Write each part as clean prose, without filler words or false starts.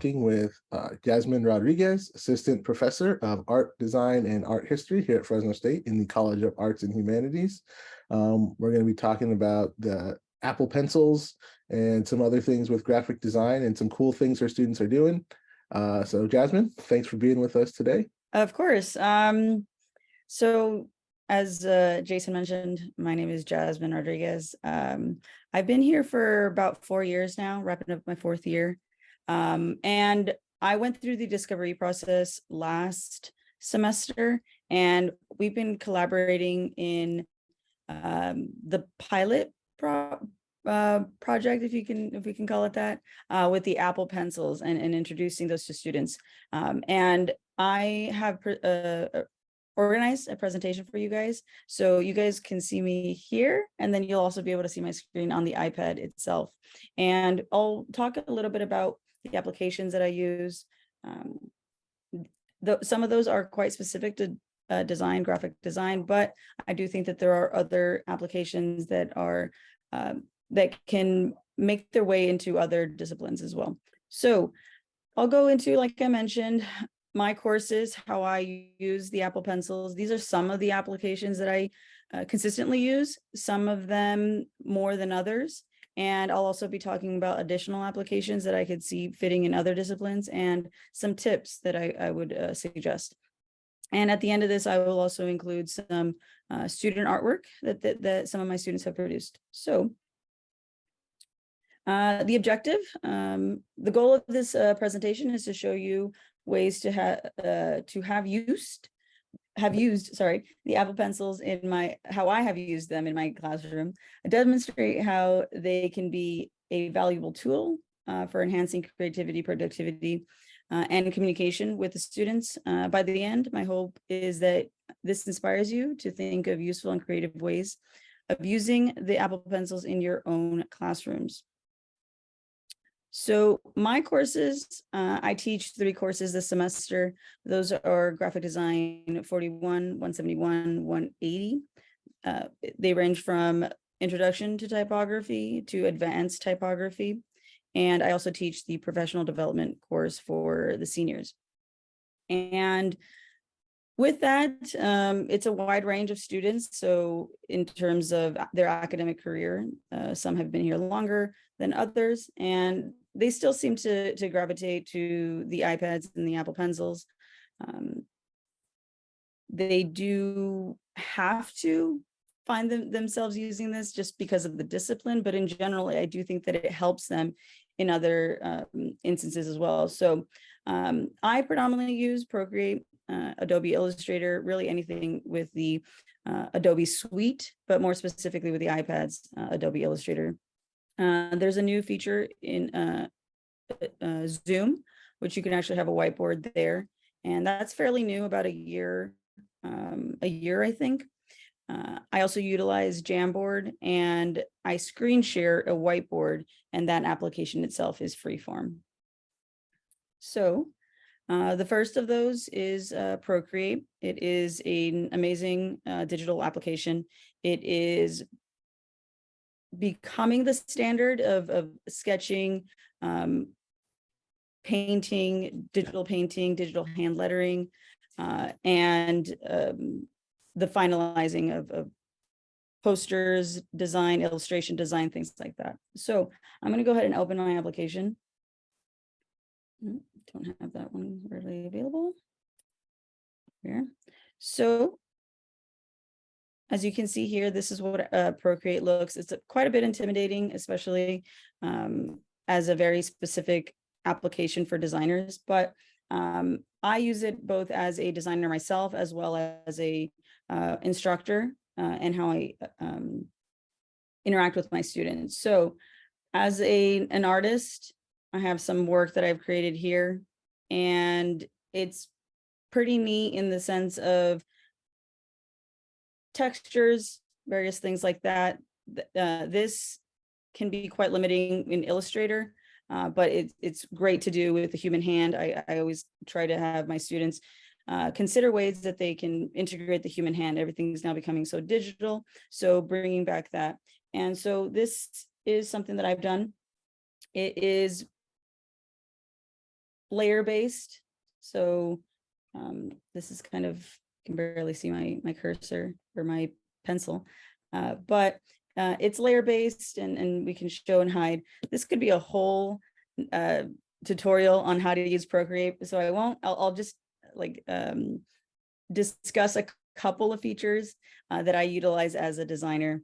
talking with Yasmin Rodriguez, Assistant Professor of Art Design and Art History here at Fresno State in the College of Arts and Humanities. We're going to be talking about the Apple Pencils and some other things with graphic design and some cool things our students are doing. So Jasmine, thanks for being with us today. Of course. So as Jason mentioned, my name is Yasmin Rodriguez. I've been here for about 4 years now, wrapping up my 4th year. And I went through the discovery process last semester, and we've been collaborating in the pilot project, if we can call it that, with the Apple Pencils and introducing those to students. And I have organized a presentation for you guys, so you guys can see me here, and then you'll also be able to see my screen on the iPad itself. And I'll talk a little bit about the applications that I use. Some of those are quite specific to design, graphic design, but I do think that there are other applications that are that can make their way into other disciplines as well. So I'll go into, like I mentioned, my courses, how I use the Apple Pencils. These are some of the applications that I consistently use, some of them more than others. And I'll also be talking about additional applications that I could see fitting in other disciplines and some tips that I would suggest. And at the end of this, I will also include some student artwork that some of my students have produced. So the objective, the goal of this presentation is to show you ways to have used the Apple Pencils in how I have used them in my classroom, demonstrate how they can be a valuable tool for enhancing creativity, productivity, and communication with the students. By the end, my hope is that this inspires you to think of useful and creative ways of using the Apple Pencils in your own classrooms. So my courses, I teach 3 courses this semester. Those are graphic design 41, 171, 180. They range from introduction to typography to advanced typography. And I also teach the professional development course for the seniors. And with that, it's a wide range of students. So in terms of their academic career, some have been here longer than others, and they still seem to gravitate to the iPads and the Apple Pencils. They do have to find themselves using this just because of the discipline, but in general, I do think that it helps them in other instances as well. So I predominantly use Procreate, Adobe Illustrator, really anything with the Adobe suite, but more specifically with the iPads, Adobe Illustrator. There's a new feature in Zoom, which you can actually have a whiteboard there. And that's fairly new, about a year, I think. I also utilize Jamboard, and I screen share a whiteboard, and that application itself is freeform. So the first of those is Procreate. It is an amazing digital application. It is becoming the standard of sketching, painting, digital hand lettering, and the finalizing of posters, design, illustration design, things like that. So I'm going to go ahead and open my application. Don't have that one readily available here. So as you can see here, this is what Procreate looks. It's quite a bit intimidating, especially as a very specific application for designers. But I use it both as a designer myself, as well as a instructor, and how I interact with my students. So as an artist, I have some work that I've created here, and it's pretty neat in the sense of textures, various things like that. This can be quite limiting in Illustrator, but it's great to do with the human hand. I always try to have my students consider ways that they can integrate the human hand. Everything's now becoming so digital, so bringing back that. And so this is something that I've done. It is layer based. So this is kind of, you can barely see my cursor or my pencil, but it's layer based, and we can show and hide. This could be a whole tutorial on how to use Procreate, so I won't. I'll just like discuss a couple of features that I utilize as a designer.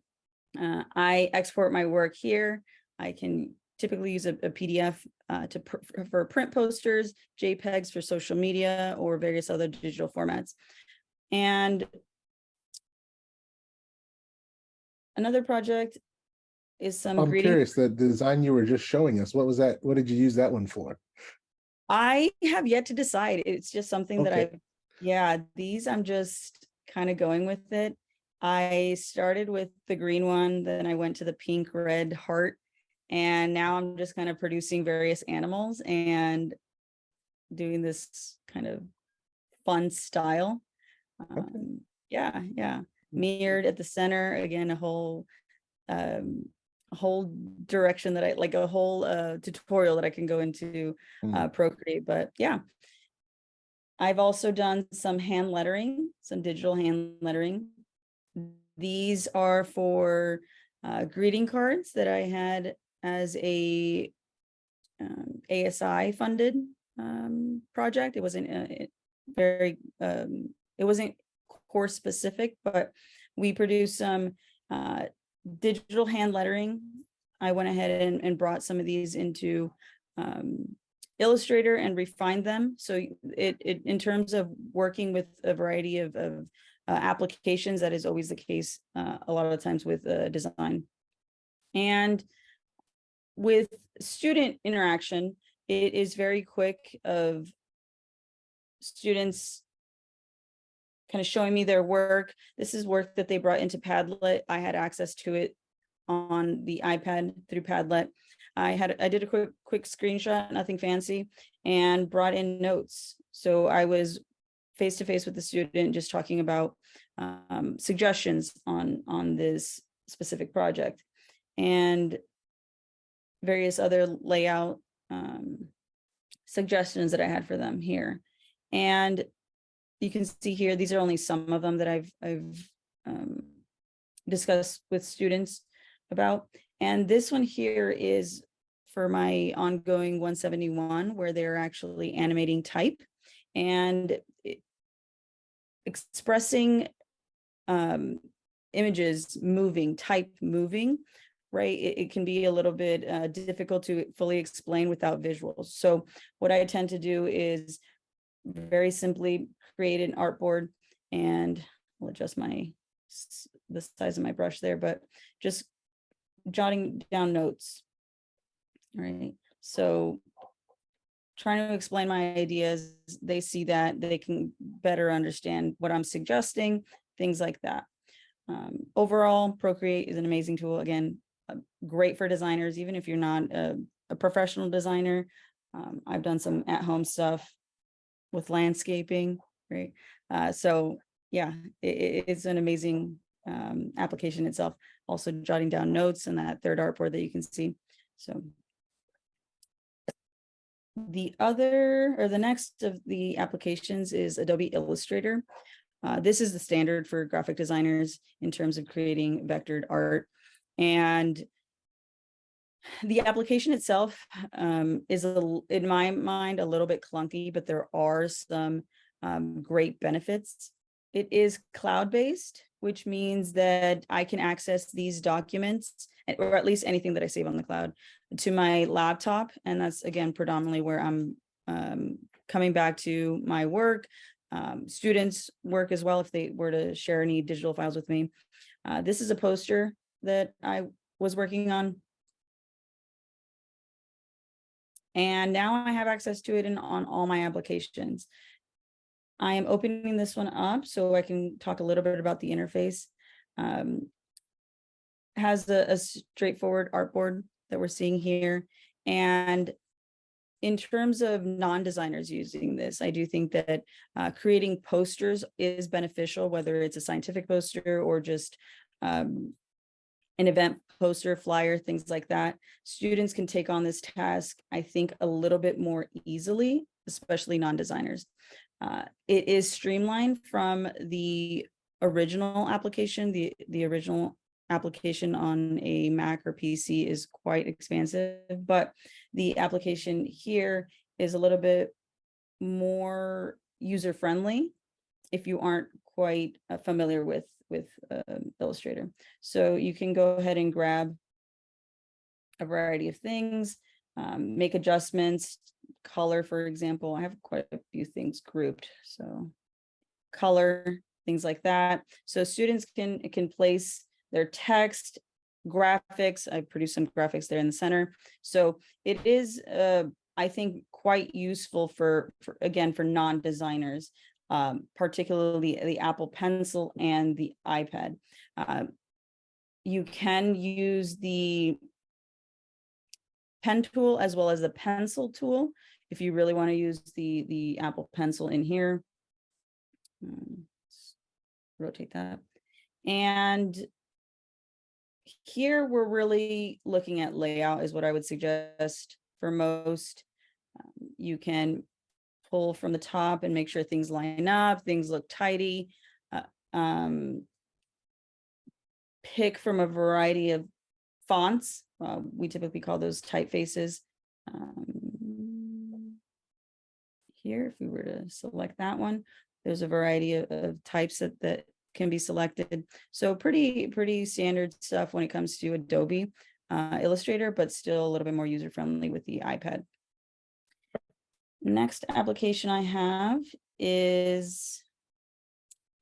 I export my work here. I can typically use a PDF for print posters, JPEGs for social media, or various other digital formats. And another project is some I'm greeting. curious, the design you were just showing us, what was that? What did you use that one for? I have yet to decide. It's just something that Okay. I'm just kind of going with it. I started with the green one, then I went to the pink, red heart, and now I'm just kind of producing various animals and doing this kind of fun style. Yeah. Mirrored at the center, again, a whole direction that I like, a whole tutorial that I can go into Procreate. But yeah, I've also done some hand lettering, some digital hand lettering. These are for greeting cards that I had as a ASI funded project. It wasn't it wasn't course specific, but we produced some digital hand lettering. I went ahead and brought some of these into Illustrator and refined them. So it in terms of working with a variety of applications, that is always the case a lot of the times with design. And with student interaction, it is very quick of students kind of showing me their work. This is work that they brought into Padlet. I had access to it on the iPad through Padlet. I did a quick screenshot, nothing fancy, and brought in notes. So I was face to face with the student, just talking about suggestions on this specific project, and various other layout suggestions that I had for them here. And you can see here, these are only some of them that I've discussed with students about. And this one here is for my ongoing 171, where they're actually animating type and expressing images moving, type moving, right? It can be a little bit difficult to fully explain without visuals. So what I tend to do is very simply create an artboard, and I'll adjust the size of my brush there, but just jotting down notes, right? So trying to explain my ideas, they see that, they can better understand what I'm suggesting, things like that. Overall, Procreate is an amazing tool. Again, great for designers, even if you're not a professional designer. I've done some at-home stuff with landscaping, right? So yeah, it's an amazing application itself. Also jotting down notes and that third artboard that you can see. So the next of the applications is Adobe Illustrator. This is the standard for graphic designers in terms of creating vectored art. And the application itself is, in my mind, a little bit clunky, but there are some great benefits. It is cloud-based, which means that I can access these documents, or at least anything that I save on the cloud, to my laptop. And that's, again, predominantly where I'm coming back to my work, students' work as well, if they were to share any digital files with me. This is a poster that I was working on, and now I have access to it on all my applications. I am opening this one up so I can talk a little bit about the interface. Has a straightforward artboard that we're seeing here. And in terms of non-designers using this, I do think that creating posters is beneficial, whether it's a scientific poster or just an event poster, flyer, things like that. Students can take on this task, I think, a little bit more easily especially non-designers. It is streamlined from the original application. The original application on a Mac or PC is quite expansive, but the application here is a little bit more user-friendly if you aren't quite familiar with Illustrator. So you can go ahead and grab a variety of things, make adjustments, color, for example. I have quite a few things grouped, so color, things like that. So students can place their text, graphics. I produced some graphics there in the center. So it is, I think, quite useful for again, for non-designers, particularly the Apple Pencil and the iPad. You can use the pen tool as well as the pencil tool if you really want to use the Apple Pencil in here. Let's rotate that. And here we're really looking at layout is what I would suggest for most. You can pull from the top and make sure things line up, things look tidy. Pick from a variety of fonts. We typically call those typefaces. Here, if we were to select that one, there's a variety of types that can be selected. So pretty standard stuff when it comes to Adobe Illustrator, but still a little bit more user-friendly with the iPad. Next application I have is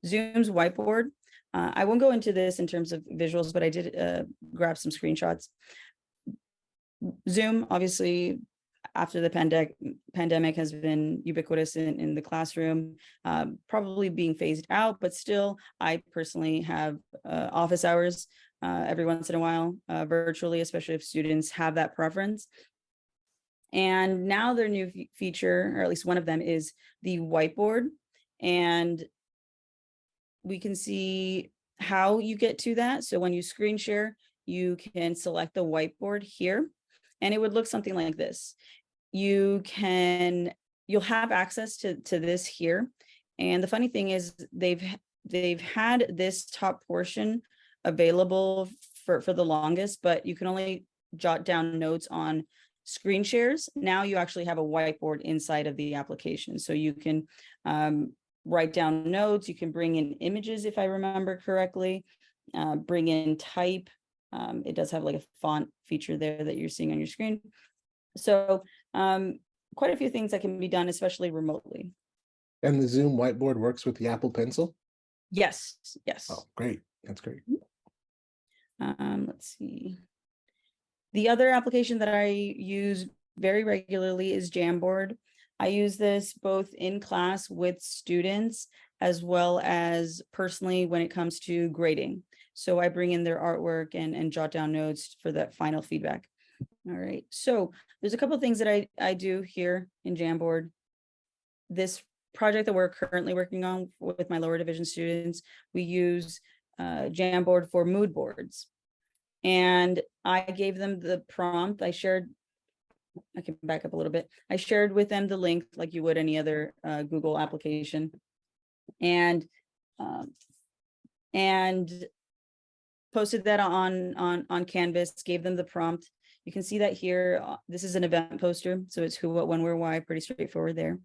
Zoom's whiteboard. I won't go into this in terms of visuals, but I did grab some screenshots. Zoom, obviously, after the pandemic has been ubiquitous in the classroom, probably being phased out, but still, I personally have office hours every once in a while, virtually, especially if students have that preference. And now their new feature, or at least one of them, is the whiteboard. And we can see how you get to that. So when you screen share, you can select the whiteboard here, and it would look something like this. You'll have access to this here. And the funny thing is they've had this top portion available for the longest, but you can only jot down notes on screen shares. Now you actually have a whiteboard inside of the application. So you can write down notes, you can bring in images, if I remember correctly, bring in type. It does have like a font feature there that you're seeing on your screen. So quite a few things that can be done, especially remotely. And the Zoom whiteboard works with the Apple Pencil? Yes. Oh, great. That's great. Let's see. The other application that I use very regularly is Jamboard. I use this both in class with students as well as personally when it comes to grading. So I bring in their artwork and jot down notes for that final feedback. All right, so there's a couple of things that I do here in Jamboard. This project that we're currently working on with my lower division students, we use Jamboard for mood boards. And I gave them the prompt. I can back up a little bit. I shared with them the link like you would any other Google application, and posted that on Canvas, gave them the prompt. You can see that here. This is an event poster, so it's who, what, when, where, why, pretty straightforward there.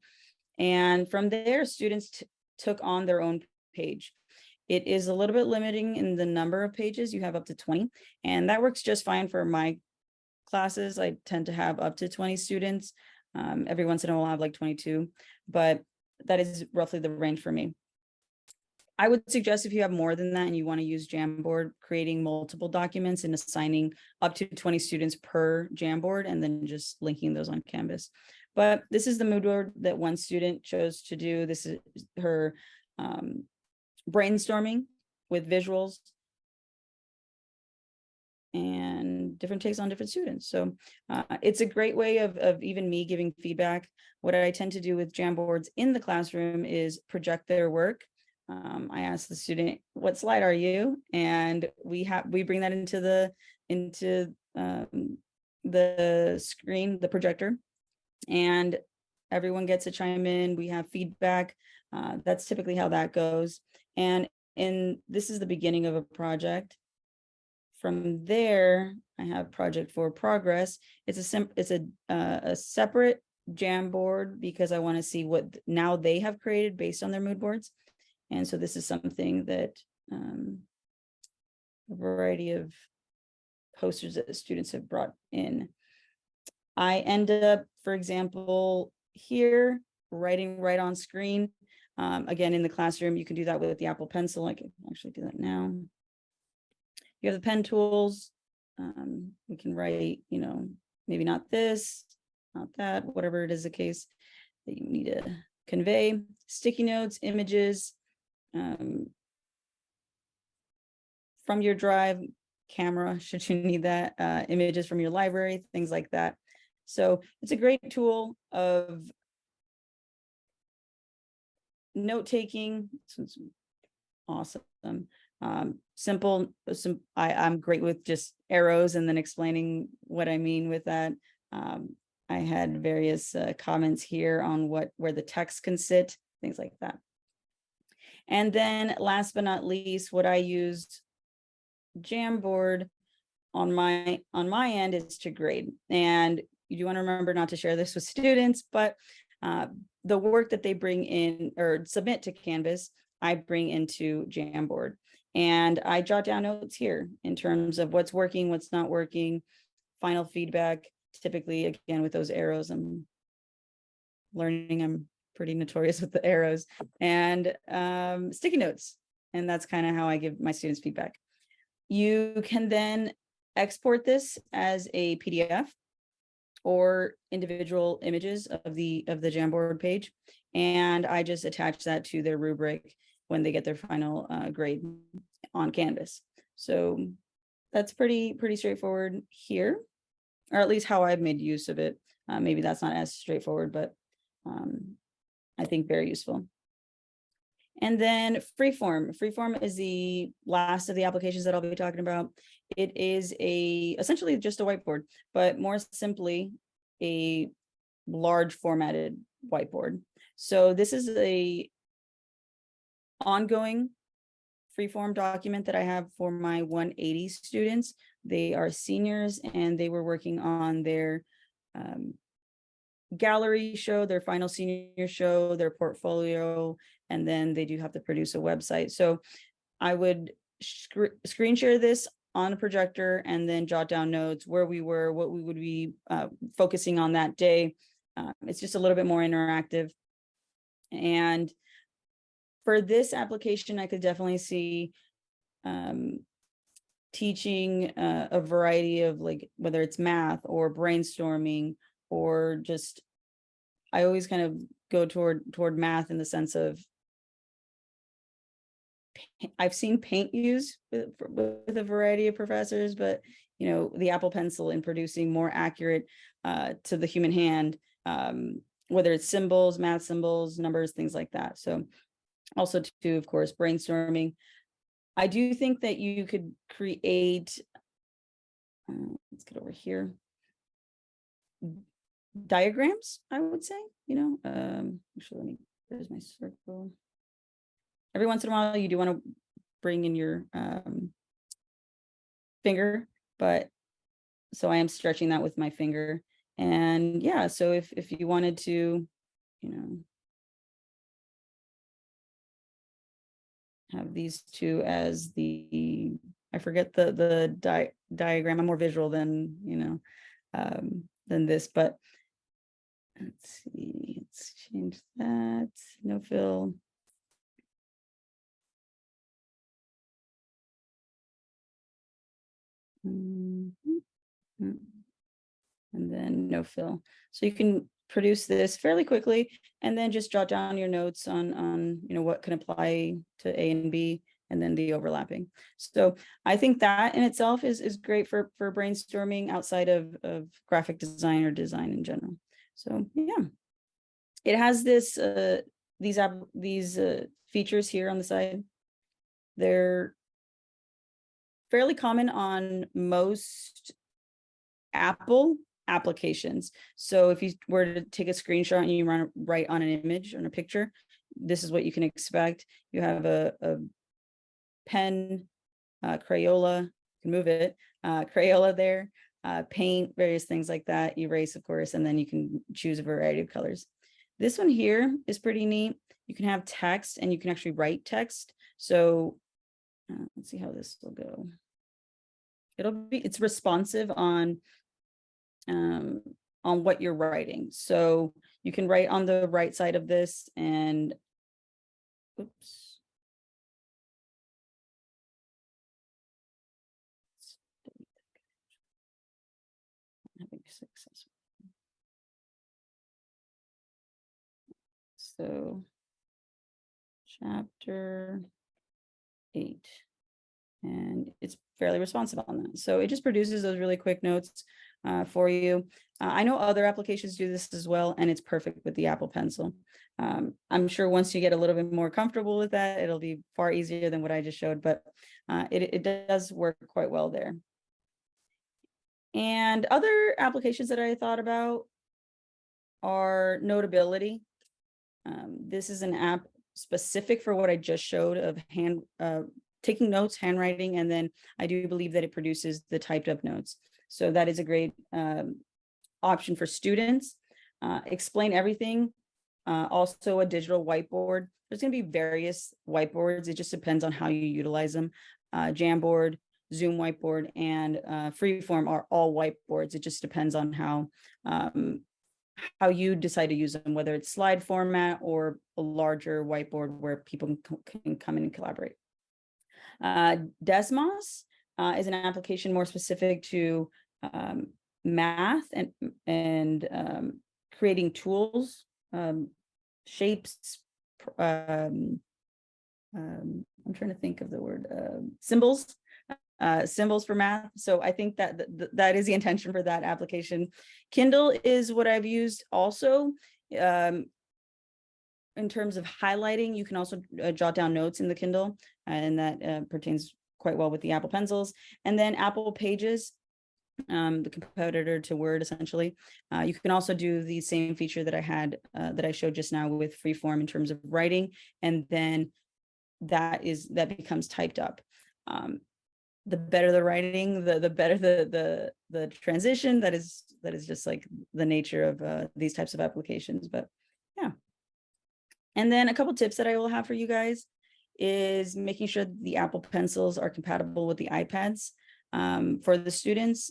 And from there, students took on their own page. It is a little bit limiting in the number of pages. You have up to 20, and that works just fine for my classes. I tend to have up to 20 students. Every once in a while, I have like 22, but that is roughly the range for me. I would suggest if you have more than that and you want to use Jamboard, creating multiple documents and assigning up to 20 students per Jamboard, and then just linking those on Canvas. But this is the mood board that one student chose to do. This is her brainstorming with visuals and different takes on different students. So it's a great way of even me giving feedback. What I tend to do with Jamboards in the classroom is project their work. I ask the student, what slide are you? And we bring that into the screen, the projector. And everyone gets to chime in, we have feedback. That's typically how that goes. And this is the beginning of a project. From there, I have project for progress. It's a separate Jamboard because I want to see what now they have created based on their mood boards. And so this is something that a variety of posters that the students have brought in. I end up, for example, here, writing right on screen. Again, in the classroom, you can do that with the Apple Pencil. I can actually do that now. You have the pen tools. We can write, maybe not this, not that, whatever it is the case that you need to convey. Sticky notes, images from your drive, camera, should you need that, images from your library, things like that. So it's a great tool of note-taking. It's awesome. Simple. I'm great with just arrows and then explaining what I mean with that. I had various comments here on where the text can sit, things like that. And then last but not least, what I used Jamboard on my end is to grade. And you do want to remember not to share this with students, but the work that they bring in or submit to Canvas, I bring into Jamboard. And I jot down notes here in terms of what's working, what's not working, final feedback. Typically, again, with those arrows, I'm learning, I'm pretty notorious with the arrows, and sticky notes. And that's kind of how I give my students feedback. You can then export this as a PDF or individual images of the Jamboard page. And I just attach that to their rubric when they get their final grade on Canvas. So that's pretty straightforward here, or at least how I've made use of it. Maybe that's not as straightforward, but I think very useful. And then Freeform. Freeform is the last of the applications that I'll be talking about. It is essentially just a whiteboard, but more simply a large formatted whiteboard. So this is a ongoing Freeform document that I have for my 180 students. They are seniors and they were working on their gallery show, their final senior show, their portfolio, and then they do have to produce a website. So I would screen share this on a projector and then jot down notes where we were, what we would be focusing on that day. It's just a little bit more interactive. And for this application, I could definitely see teaching a variety of, like, whether it's math or brainstorming or just, I always kind of go toward math in the sense of I've seen paint used with a variety of professors, but the Apple Pencil in producing more accurate to the human hand, whether it's symbols, math symbols, numbers, things like that. So also to, of course, brainstorming. I do think that you could create, let's get over here, diagrams, I would say, actually, there's my circle. Every once in a while, you do want to bring in your finger, but so I am stretching that with my finger. And yeah, so if you wanted to, have these two as the, I forget the diagram. I'm more visual than, than this, but let's see, let's change that. No fill. And then no fill. So you can produce this fairly quickly and then just jot down your notes on what can apply to A and B and then the overlapping. So I think that in itself is great for brainstorming outside of graphic design or design in general. So yeah, it has this these features here on the side. They're fairly common on most Apple applications. So if you were to take a screenshot and you write on an image, on a picture, this is what you can expect. You have a pen, Crayola, you can move it, Crayola there, paint, various things like that, erase, of course, and then you can choose a variety of colors. This one here is pretty neat. You can have text and you can actually write text. So let's see how this will go. It's responsive on what you're writing. So you can write on the right side of this and, oops. Having success. So chapter 8, and it's fairly responsive on that. So it just produces those really quick notes for you. I know other applications do this as well, and it's perfect with the Apple Pencil. I'm sure once you get a little bit more comfortable with that, it'll be far easier than what I just showed, but it does work quite well there. And other applications that I thought about are Notability. This is an app specific for what I just showed of taking notes, handwriting, and then I do believe that it produces the typed up notes. So that is a great option for students. Explain Everything, also a digital whiteboard. There's going to be various whiteboards. It just depends on how you utilize them. Jamboard, Zoom whiteboard, and Freeform are all whiteboards. It just depends on how you decide to use them, whether it's slide format or a larger whiteboard where people can come in and collaborate. Desmos is an application more specific to math and creating tools, shapes. I'm trying to think of the word, symbols. Symbols for math. So I think that is the intention for that application. Kindle is what I've used also. In terms of highlighting, you can also jot down notes in the Kindle, and that pertains quite well with the Apple Pencils. And then Apple Pages, the competitor to Word, essentially. You can also do the same feature that I had, that I showed just now with Freeform in terms of writing, and then that becomes typed up. The better the writing, the better the transition. That is just like the nature of these types of applications. But yeah. And then a couple tips that I will have for you guys is making sure the Apple Pencils are compatible with the iPads. For the students,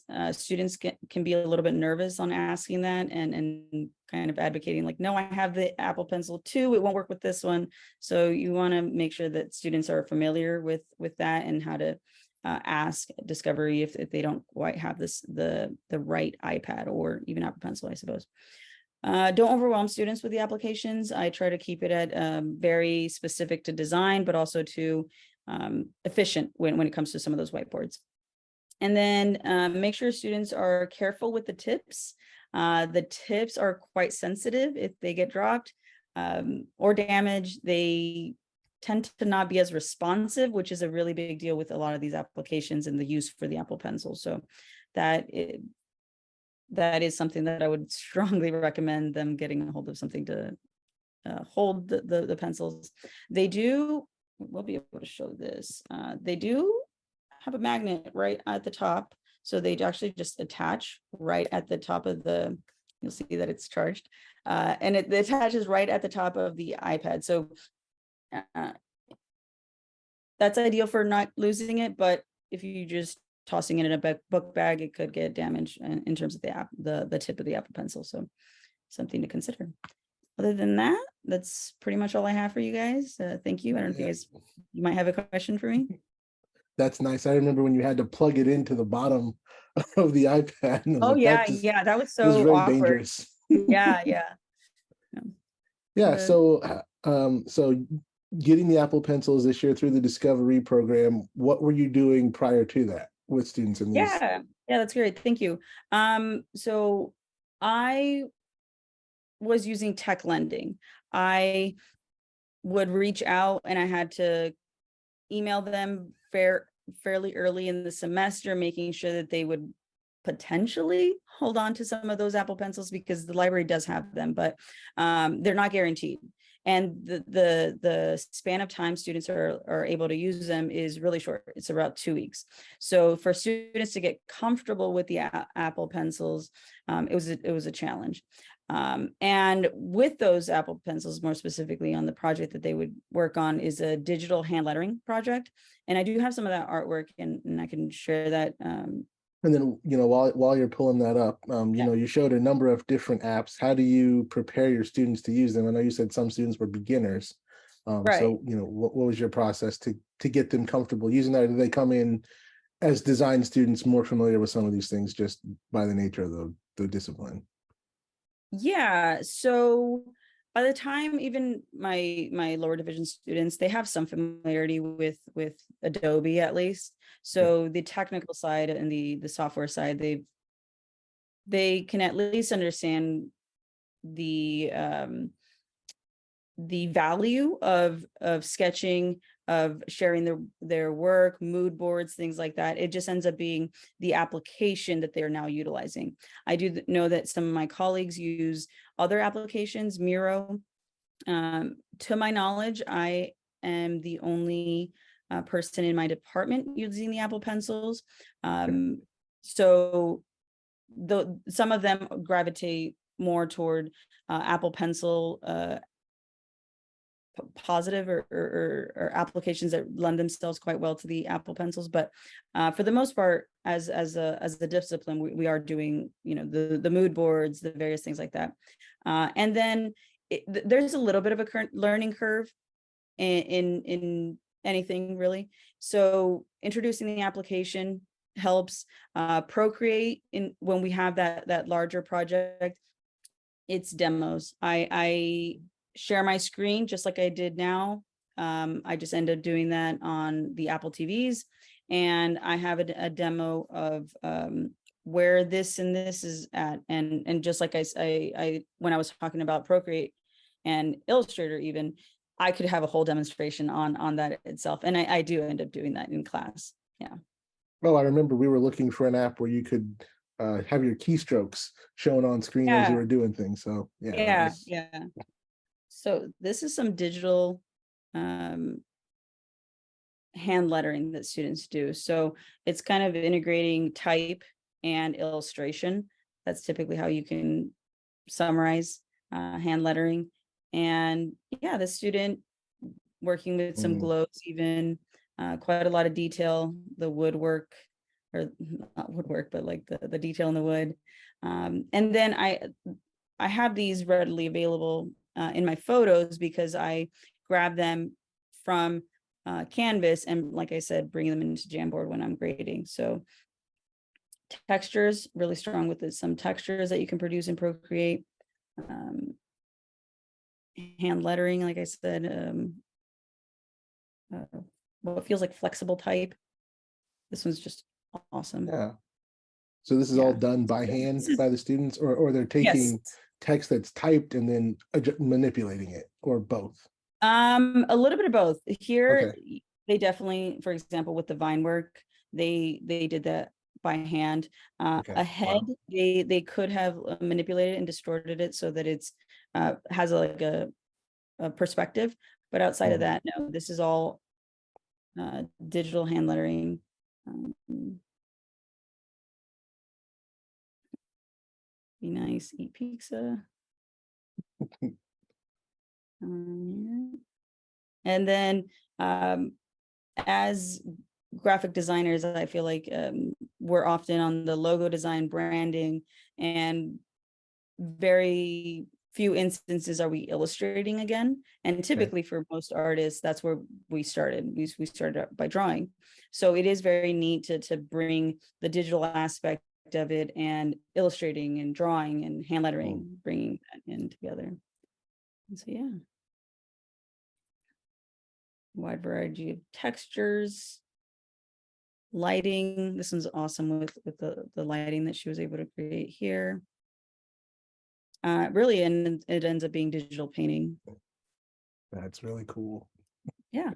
can be a little bit nervous on asking that and kind of advocating like, no, I have the Apple Pencil too, it won't work with this one. So you want to make sure that students are familiar with that and how to ask Discovery if they don't quite have the right iPad or even Apple Pencil, I suppose. Don't overwhelm students with the applications. I try to keep it at very specific to design, but also to efficient when it comes to some of those whiteboards. And then make sure students are careful with the tips. The tips are quite sensitive. If they get dropped or damaged, they tend to not be as responsive, which is a really big deal with a lot of these applications and the use for the Apple Pencil. So that is something that I would strongly recommend them getting a hold of something to hold the pencils. We'll be able to show this. They do have a magnet right at the top. So they actually just attach right at the top of you'll see that it's charged. And it attaches right at the top of the iPad. So that's ideal for not losing it, but if you just tossing it in a book bag, it could get damaged in terms of the tip of the Apple Pencil. So something to consider. Other than that, that's pretty much all I have for you guys. Thank you. I don't think you might have a question for me. That's nice. I remember when you had to plug it into the bottom of the iPad. And oh yeah, yeah, that was so really awkward. Dangerous. Yeah. Yeah. So getting the Apple Pencils this year through the Discovery program, what were you doing prior to that with students in these? Yeah, that's great. Thank you. So I was using tech lending. I would reach out and I had to email them fairly early in the semester, making sure that they would potentially hold on to some of those Apple Pencils because the library does have them, but they're not guaranteed. And the span of time students are able to use them is really short. It's about 2 weeks. So for students to get comfortable with the Apple Pencils, it was a challenge. And with those Apple Pencils, more specifically on the project that they would work on is a digital hand lettering project. And I do have some of that artwork, and I can share that. And then, while you're pulling that up, you showed a number of different apps. How do you prepare your students to use them? I know you said some students were beginners. Right. So, what was your process to get them comfortable using that? Or do they come in as design students more familiar with some of these things just by the nature of the discipline? Yeah. So by the time even my lower division students, they have some familiarity with Adobe at least. So the technical side and the software side, they can at least understand the value of sketching, of sharing their work, mood boards, things like that. It just ends up being the application that they're now utilizing. I do know that some of my colleagues use other applications, Miro. To my knowledge, I am the only person in my department using the Apple Pencils. So some of them gravitate more toward Apple Pencil positive or applications that lend themselves quite well to the Apple Pencils, but for the most part, as a discipline, we are doing the mood boards, the various things like that, and then there's a little bit of a current learning curve in anything really. So introducing the application helps. Procreate when we have that larger project, it's demos. I share my screen just like I did now. I just ended up doing that on the Apple TVs, and I have a demo of where this and this is at. And just like I when I was talking about Procreate and Illustrator, even I could have a whole demonstration on that itself, and I do end up doing that in class. Yeah. Well, I remember we were looking for an app where you could have your keystrokes shown on screen as you were doing things. So yeah. So this is some digital hand lettering that students do. So it's kind of integrating type and illustration. That's typically how you can summarize hand lettering. And yeah, the student working with some glows, even quite a lot of detail, the woodwork, or not woodwork, but like the detail in the wood. And then I have these readily available in my photos because I grab them from Canvas and, like I said, bring them into Jamboard when I'm grading. So textures, really strong with this, some textures that you can produce in Procreate. Hand lettering, like I said, what feels like flexible type. This one's just awesome. Yeah. So this is all done by hand by the students, or they're taking text that's typed and then manipulating it, or both? A little bit of both. Here, Okay. they definitely, for example, with the vine work, they did that by hand. Okay. Ahead, Wow. they could have manipulated and distorted it so that it's has like a perspective. But outside of that, no, this is all digital hand lettering. Be nice, eat pizza. And then as graphic designers, I feel like we're often on the logo design, branding, and very few instances are we illustrating again. And typically for most artists, that's where we started. We started by drawing. So it is very neat to bring the digital aspect of it and illustrating and drawing and hand lettering, bringing that in together. And so yeah, wide variety of textures, lighting. This one's awesome with the lighting that she was able to create here. Really, and it ends up being digital painting. That's really cool. Yeah,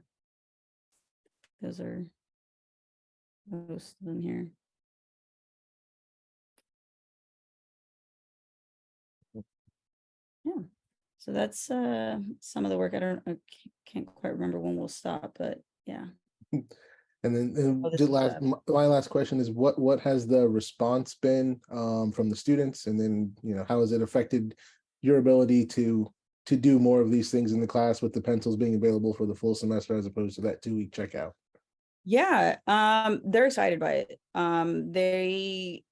those are most of them here. Yeah. So that's some of the work. I can't quite remember when we'll stop, but yeah. And then Oh, this the is last, my last question is what has the response been from the students? And then, how has it affected your ability to do more of these things in the class with the pencils being available for the full semester as opposed to that 2-week checkout? Yeah, they're excited by it. They,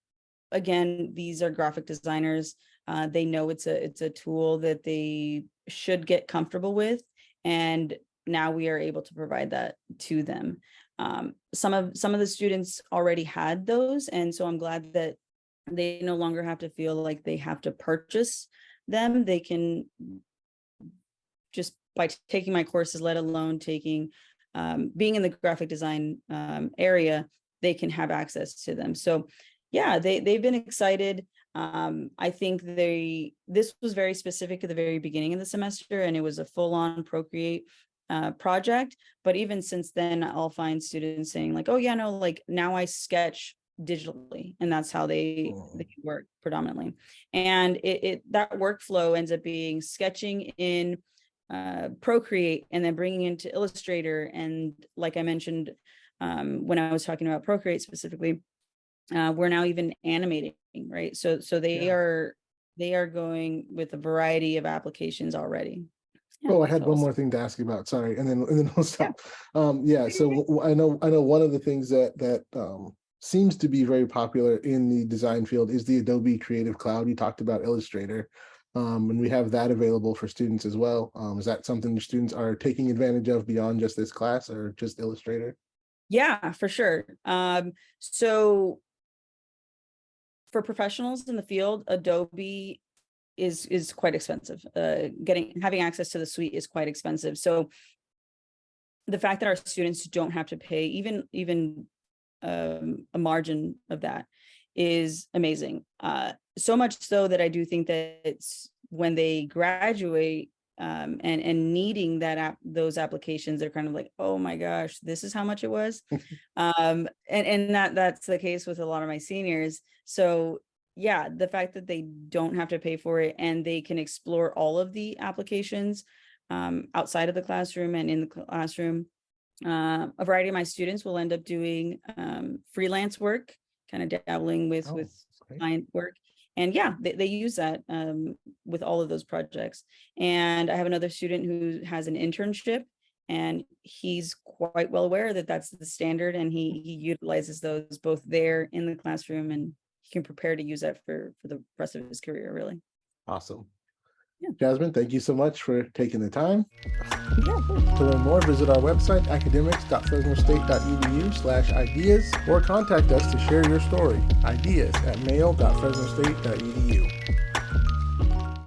again, these are graphic designers. They know it's a tool that they should get comfortable with, and now we are able to provide that to them. Some of the students already had those, and so I'm glad that they no longer have to feel like they have to purchase them. They can just by taking my courses, let alone taking being in the graphic design area, they can have access to them. So yeah, they've been excited. I think this was very specific to the very beginning of the semester, and it was a full-on Procreate project. But even since then, I'll find students saying like, oh yeah, no, like now I sketch digitally, and that's how they work predominantly. And that workflow ends up being sketching in Procreate and then bringing into Illustrator. And like I mentioned, when I was talking about Procreate specifically, we're now even animating, right? So they are going with a variety of applications already. Yeah, Oh, I had so one more thing to ask you about. Sorry, and then we'll yeah. stop. Yeah. So I know one of the things that seems to be very popular in the design field is the Adobe Creative Cloud. You talked about Illustrator, and we have that available for students as well. Is that something your students are taking advantage of beyond just this class or just Illustrator? Yeah, for sure. So for professionals in the field, Adobe is quite expensive. Having access to the suite is quite expensive. So the fact that our students don't have to pay even a margin of that is amazing. So much so that I do think that it's when they graduate and needing those applications, they're kind of like, oh my gosh, this is how much it was. And that's the case with a lot of my seniors. So yeah, the fact that they don't have to pay for it and they can explore all of the applications outside of the classroom and in the classroom. A variety of my students will end up doing freelance work, kind of dabbling with client work. And yeah, they use that with all of those projects. And I have another student who has an internship, and he's quite well aware that that's the standard, and he utilizes those both there in the classroom, and he can prepare to use that for the rest of his career, really. Awesome. Yeah. Jasmine, thank you so much for taking the time. Yeah, to learn more, visit our website, academics.fresnostate.edu/ideas, or contact us to share your story. Ideas@mail.fresnostate.edu.